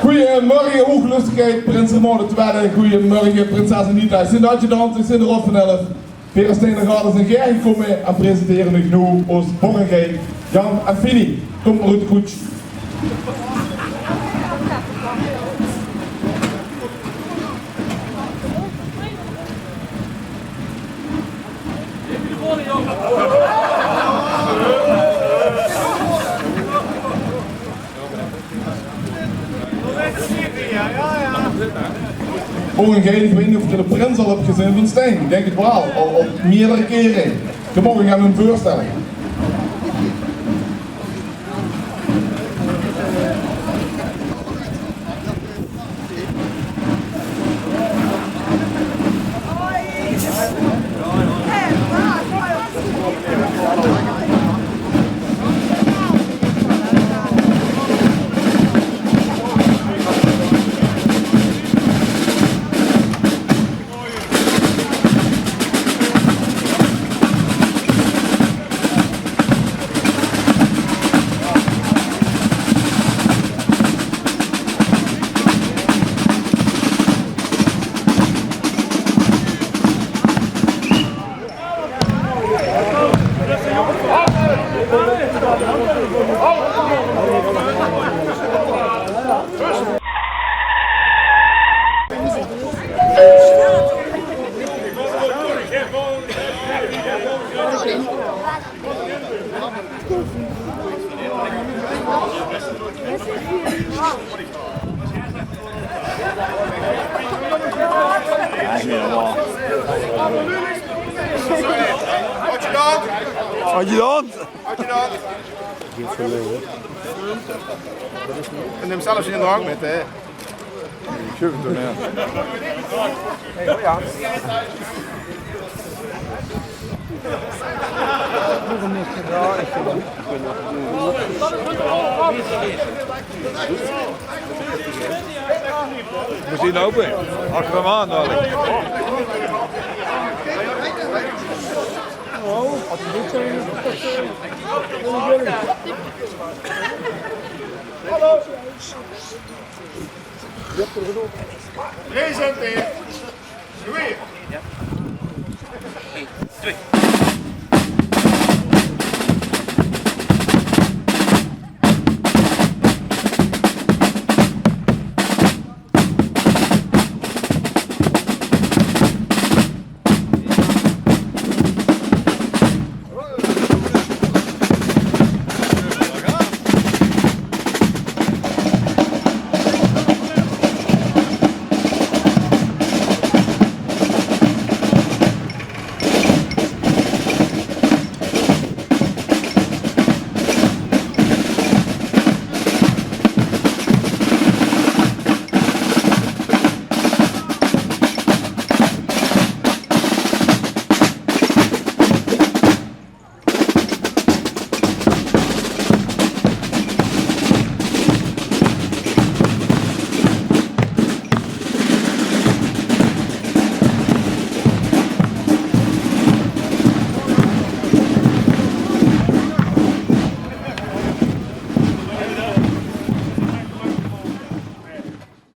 Goedemorgen, hooglustigheid, Prins tweede. Goedemorgen, Prinses en Sint adjudant en Sint Rob van 11. Veur Steinder Garde zijn jij gekomen en presenteren nu genoeg als Borgengeit, Jan en Fini. Komt maar uit de koets. Borgengeit, ik weet niet of je de prins al hebt gezien van Stein. Ik denk het wel, al meerdere keren. Vanmorgen gaan we hem voorstellen. Adjudant! En neem zelfs in de hang met, hè? Ik schuf het er neer. Oh ja. Moet hij lopen? Achter hem aan dadelijk. Als je dit zijn, Hallo! Presenteer!